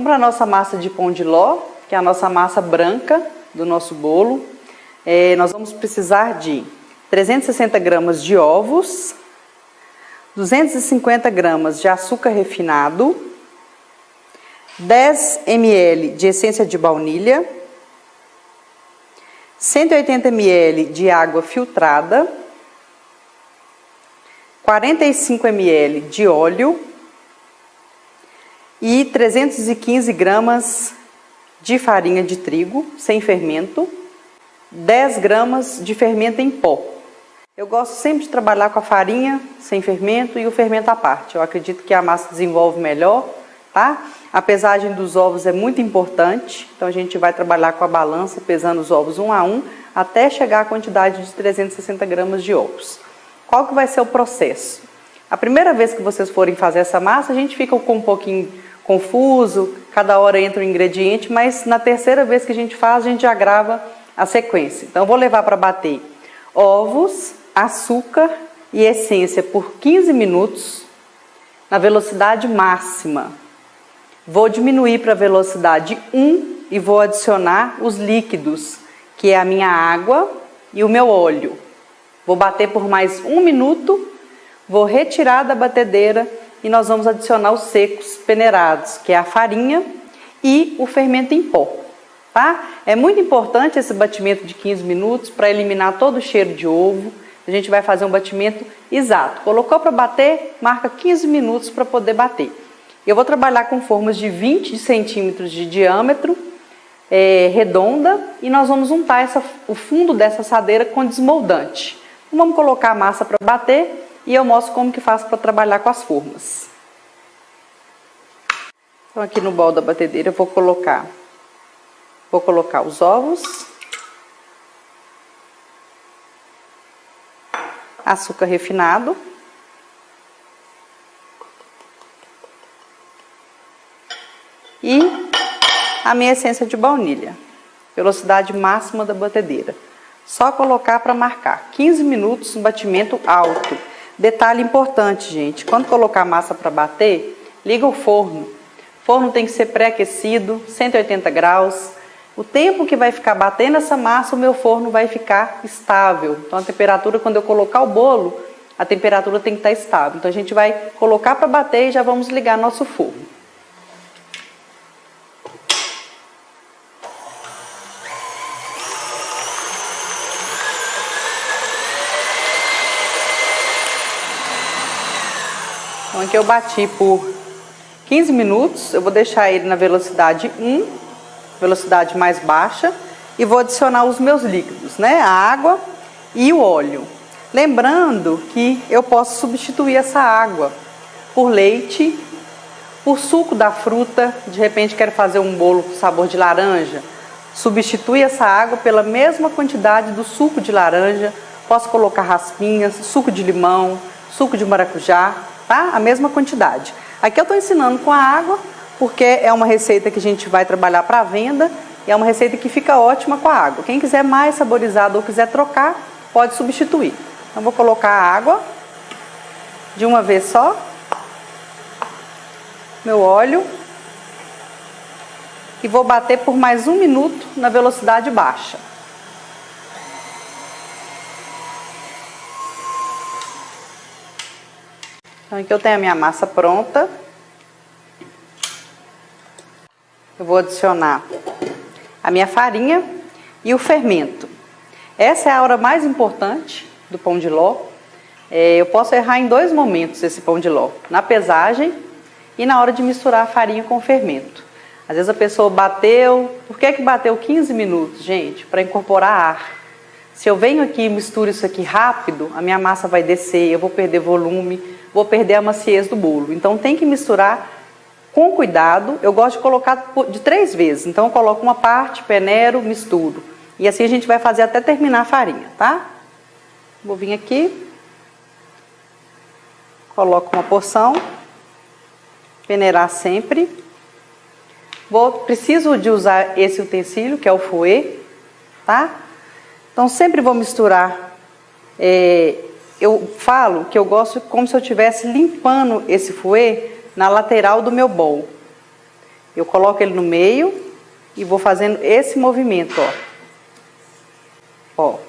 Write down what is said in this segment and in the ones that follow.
para a nossa massa de pão de ló, que é a nossa massa branca do nosso bolo. Nós vamos precisar de 360 gramas de ovos, 250 gramas de açúcar refinado, 10 ml de essência de baunilha, 180 ml de água filtrada, 45 ml de óleo e 315 gramas de farinha de trigo sem fermento, 10 gramas de fermento em pó. Eu gosto sempre de trabalhar com a farinha sem fermento e o fermento à parte. Eu acredito que a massa desenvolve melhor, tá? A pesagem dos ovos é muito importante, então a gente vai trabalhar com a balança, pesando os ovos um a um, até chegar à quantidade de 360 gramas de ovos. Qual que vai ser o processo? A primeira vez que vocês forem fazer essa massa, a gente fica com um pouquinho confuso, cada hora entra um ingrediente, mas na terceira vez que a gente faz, a gente já grava a sequência. Então eu vou levar para bater ovos, açúcar e essência por 15 minutos na velocidade máxima. Vou diminuir para a velocidade 1 e vou adicionar os líquidos, que é a minha água e o meu óleo. Vou bater por mais 1 minuto, vou retirar da batedeira e nós vamos adicionar os secos peneirados, que é a farinha e o fermento em pó. Tá? É muito importante esse batimento de 15 minutos para eliminar todo o cheiro de ovo. A gente vai fazer um batimento exato. Colocou para bater, marca 15 minutos para poder bater. Eu vou trabalhar com formas de 20 centímetros de diâmetro, redonda, e nós vamos untar o fundo dessa assadeira com desmoldante. Então, vamos colocar a massa para bater e eu mostro como que faço para trabalhar com as formas. Então aqui no bol da batedeira eu vou colocar os ovos, açúcar refinado, e a minha essência de baunilha, velocidade máxima da batedeira. Só colocar para marcar 15 minutos no batimento alto. Detalhe importante, gente, quando colocar a massa para bater, liga o forno. O forno tem que ser pré-aquecido, 180 graus. O tempo que vai ficar batendo essa massa, o meu forno vai ficar estável. Então a temperatura, quando eu colocar o bolo, a temperatura tem que estar estável. Então a gente vai colocar para bater e já vamos ligar nosso forno. Então aqui eu bati por 15 minutos, eu vou deixar ele na velocidade 1, velocidade mais baixa, e vou adicionar os meus líquidos, né? A água e o óleo. Lembrando que eu posso substituir essa água por leite, por suco da fruta, de repente quero fazer um bolo com sabor de laranja, substitui essa água pela mesma quantidade do suco de laranja, posso colocar raspinhas, suco de limão, suco de maracujá, tá? A mesma quantidade. Aqui eu estou ensinando com a água, porque é uma receita que a gente vai trabalhar para venda, e é uma receita que fica ótima com a água. Quem quiser mais saborizado ou quiser trocar, pode substituir. Então vou colocar a água de uma vez só, meu óleo, e vou bater por mais 1 minuto na velocidade baixa. Então aqui eu tenho a minha massa pronta. Eu vou adicionar a minha farinha e o fermento. Essa é a hora mais importante do pão de ló. Eu posso errar em 2 momentos esse pão de ló: na pesagem e na hora de misturar a farinha com o fermento. Às vezes a pessoa bateu. Por que bateu 15 minutos, gente? Para incorporar ar. Se eu venho aqui e misturo isso aqui rápido, a minha massa vai descer, eu vou perder volume, vou perder a maciez do bolo. Então tem que misturar com cuidado. Eu gosto de colocar de 3 vezes. Então eu coloco uma parte, peneiro, misturo. E assim a gente vai fazer até terminar a farinha, tá? Vou vir aqui, coloco uma porção, peneirar sempre. Preciso de usar esse utensílio, que é o fouet, tá? Então sempre vou misturar. Eu falo que eu gosto como se eu estivesse limpando esse fouet na lateral do meu bowl. Eu coloco ele no meio e vou fazendo esse movimento, ó. Ó.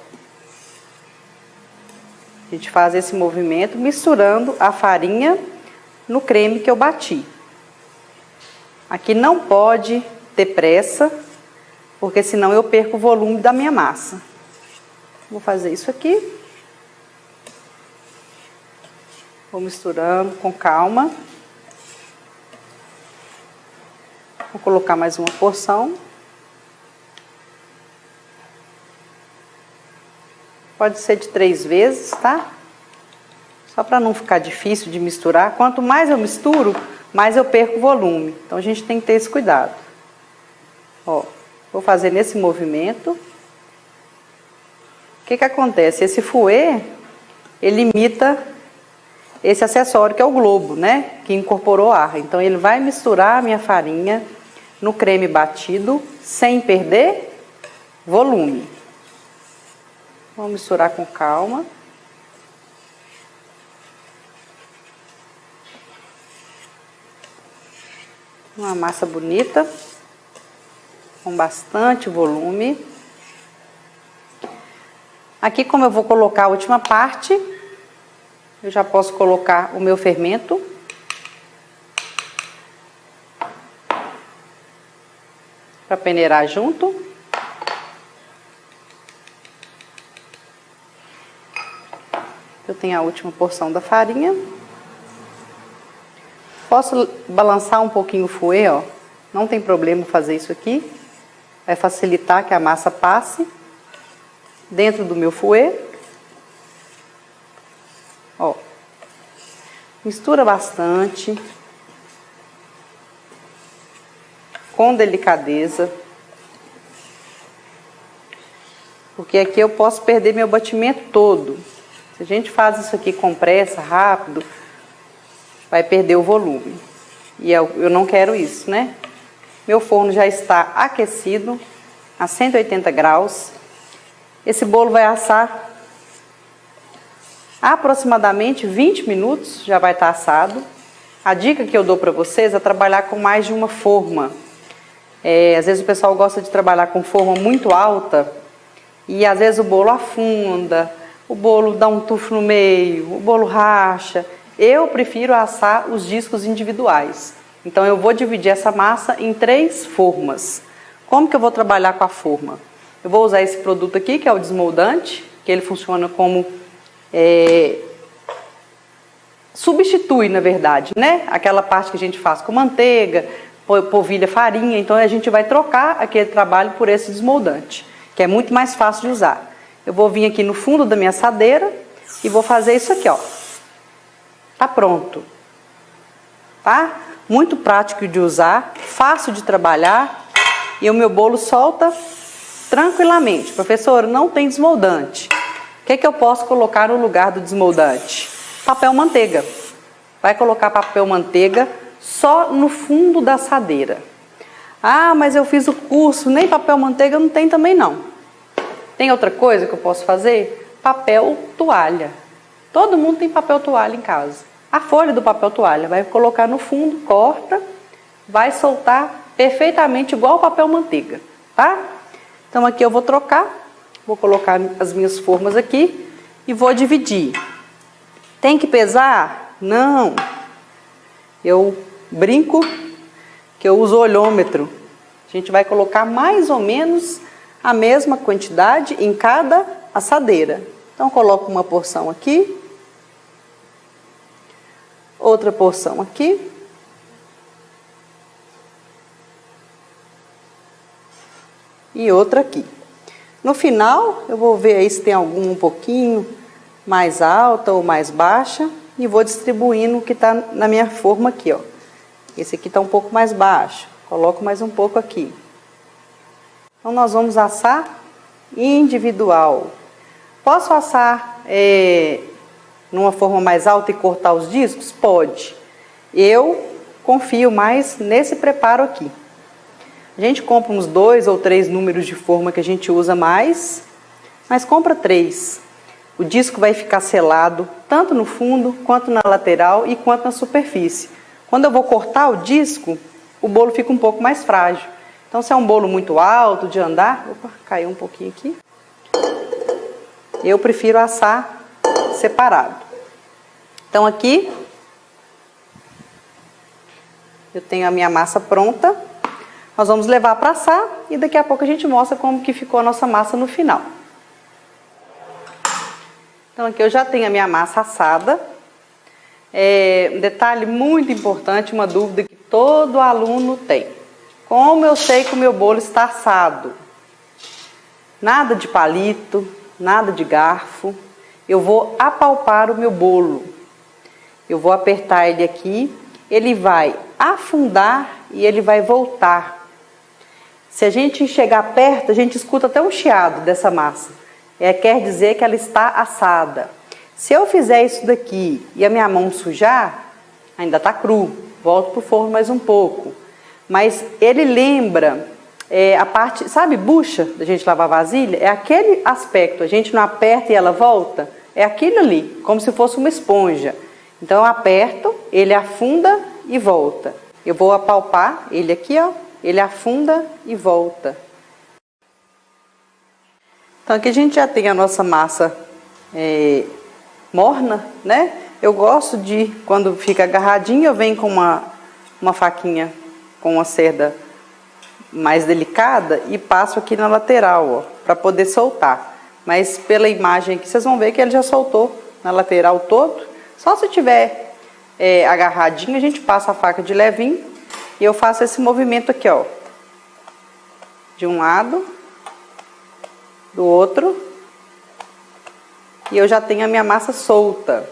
A gente faz esse movimento misturando a farinha no creme que eu bati. Aqui não pode ter pressa, porque senão eu perco o volume da minha massa. Vou fazer isso aqui. Vou misturando com calma. Vou colocar mais uma porção. Pode ser de 3 vezes, tá? Só para não ficar difícil de misturar. Quanto mais eu misturo, mais eu perco volume. Então a gente tem que ter esse cuidado. Ó, vou fazer nesse movimento. O que que acontece? Esse fouet, ele imita esse acessório que é o globo, né? Que incorporou ar. Então ele vai misturar a minha farinha no creme batido sem perder volume. Vamos misturar com calma. Uma massa bonita, com bastante volume. Aqui, como eu vou colocar a última parte, eu já posso colocar o meu fermento. Para peneirar junto. Eu tenho a última porção da farinha. Posso balançar um pouquinho o fouet, ó. Não tem problema fazer isso aqui. Vai facilitar que a massa passe dentro do meu fouet. Ó. Mistura bastante. Com delicadeza. Porque aqui eu posso perder meu batimento todo. Se a gente faz isso aqui com pressa, rápido, vai perder o volume. E eu não quero isso, né? Meu forno já está aquecido a 180 graus. Esse bolo vai assar aproximadamente 20 minutos, já vai estar assado. A dica que eu dou para vocês é trabalhar com mais de uma forma. Às vezes o pessoal gosta de trabalhar com forma muito alta e às vezes o bolo afunda, o bolo dá um tufo no meio, o bolo racha. Eu prefiro assar os discos individuais. Então eu vou dividir essa massa em 3 formas. Como que eu vou trabalhar com a forma? Eu vou usar esse produto aqui, que é o desmoldante, que ele funciona como substitui, na verdade, né? Aquela parte que a gente faz com manteiga, polvilha farinha. Então a gente vai trocar aquele trabalho por esse desmoldante, que é muito mais fácil de usar. Eu vou vir aqui no fundo da minha assadeira e vou fazer isso aqui, ó. Tá pronto. Tá? Muito prático de usar, fácil de trabalhar e o meu bolo solta tranquilamente. Professor, não tem desmoldante. O que eu posso colocar no lugar do desmoldante? Papel manteiga. Vai colocar papel manteiga só no fundo da assadeira. Ah, mas eu fiz o curso, nem papel manteiga não tem também não. Tem outra coisa que eu posso fazer? Papel toalha. Todo mundo tem papel toalha em casa. A folha do papel toalha vai colocar no fundo, corta, vai soltar perfeitamente igual o papel manteiga, tá? Então aqui eu vou trocar, vou colocar as minhas formas aqui e vou dividir. Tem que pesar? Não. Eu brinco que eu uso olhômetro. A gente vai colocar mais ou menos a mesma quantidade em cada assadeira. Então coloco uma porção aqui, outra porção aqui, e outra aqui. No final eu vou ver aí se tem algum um pouquinho mais alta ou mais baixa e vou distribuindo o que está na minha forma aqui, ó. Esse aqui está um pouco mais baixo, coloco mais um pouco aqui. Então nós vamos assar individual. Posso assar numa forma mais alta e cortar os discos? Pode. Eu confio mais nesse preparo aqui. A gente compra uns 2 ou 3 números de forma que a gente usa mais, mas compra 3. O disco vai ficar selado tanto no fundo, quanto na lateral e quanto na superfície. Quando eu vou cortar o disco, o bolo fica um pouco mais frágil. Então, se é um bolo muito alto, de andar... Opa, caiu um pouquinho aqui. Eu prefiro assar separado. Então, aqui, eu tenho a minha massa pronta. Nós vamos levar para assar e daqui a pouco a gente mostra como que ficou a nossa massa no final. Então, aqui eu já tenho a minha massa assada. Um detalhe muito importante, uma dúvida que todo aluno tem. Como eu sei que o meu bolo está assado? Nada de palito, nada de garfo. Eu vou apalpar o meu bolo. Eu vou apertar ele aqui, ele vai afundar e ele vai voltar. Se a gente chegar perto, a gente escuta até um chiado dessa massa. Quer dizer que ela está assada. Se eu fizer isso daqui e a minha mão sujar, ainda está cru. Volto para o forno mais um pouco. Mas ele lembra a parte, sabe, bucha da gente lavar vasilha? É aquele aspecto, a gente não aperta e ela volta. É aquilo ali, como se fosse uma esponja. Então eu aperto, ele afunda e volta. Eu vou apalpar ele aqui, ó. Ele afunda e volta. Então aqui a gente já tem a nossa massa morna, né? Eu gosto de, quando fica agarradinho, eu venho com uma faquinha com uma cerda mais delicada e passo aqui na lateral, ó, para poder soltar. Mas pela imagem aqui vocês vão ver que ele já soltou na lateral todo. Só se tiver agarradinho, a gente passa a faca de levinho e eu faço esse movimento aqui, ó. De um lado, do outro. E eu já tenho a minha massa solta.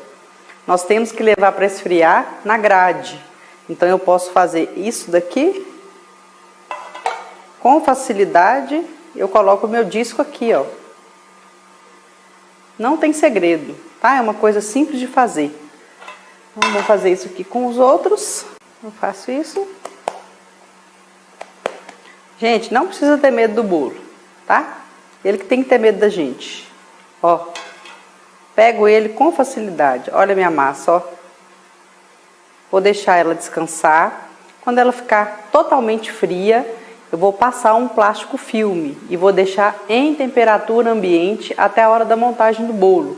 Nós temos que levar para esfriar na grade. Então eu posso fazer isso daqui. Com facilidade, eu coloco o meu disco aqui, ó. Não tem segredo, tá? É uma coisa simples de fazer. Então, vou fazer isso aqui com os outros. Eu faço isso. Gente, não precisa ter medo do bolo, tá? Ele que tem que ter medo da gente. Ó. Pego ele com facilidade. Olha a minha massa, ó. Vou deixar ela descansar. Quando ela ficar totalmente fria, eu vou passar um plástico filme e vou deixar em temperatura ambiente até a hora da montagem do bolo,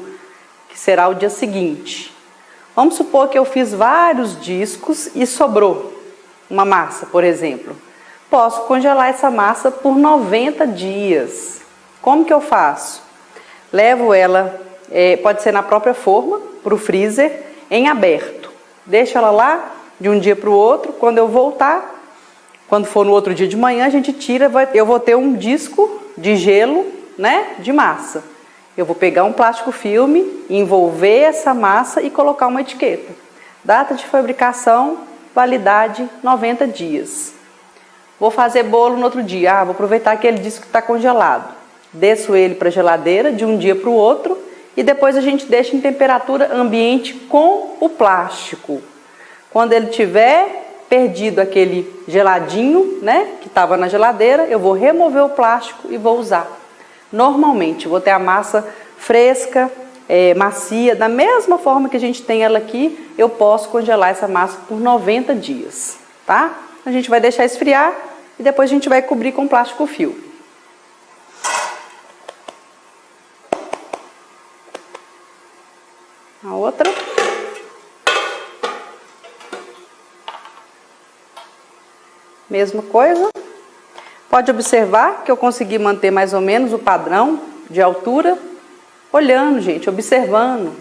que será o dia seguinte. Vamos supor que eu fiz vários discos e sobrou uma massa, por exemplo. Posso congelar essa massa por 90 dias. Como que eu faço? Levo ela, pode ser na própria forma, para o freezer, em aberto. Deixo ela lá de um dia para o outro. Quando eu voltar, quando for no outro dia de manhã, a gente tira, eu vou ter um disco de gelo, né, de massa. Eu vou pegar um plástico filme, envolver essa massa e colocar uma etiqueta. Data de fabricação, validade 90 dias. Vou fazer bolo no outro dia. Vou aproveitar aquele disco que está congelado. Desço ele para a geladeira de um dia para o outro e depois a gente deixa em temperatura ambiente com o plástico. Quando ele tiver perdido aquele geladinho, né, que estava na geladeira, eu vou remover o plástico e vou usar. Normalmente, vou ter a massa fresca, macia, da mesma forma que a gente tem ela aqui, eu posso congelar essa massa por 90 dias, tá? A gente vai deixar esfriar e depois a gente vai cobrir com plástico filme. A outra. Mesma coisa. Pode observar que eu consegui manter mais ou menos o padrão de altura. Olhando, gente, observando.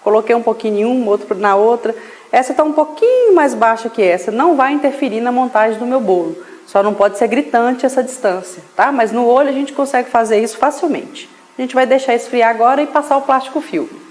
Coloquei um pouquinho em uma, outro na outra. Essa está um pouquinho mais baixa que essa. Não vai interferir na montagem do meu bolo. Só não pode ser gritante essa distância, tá? Mas no olho a gente consegue fazer isso facilmente. A gente vai deixar esfriar agora e passar o plástico filme.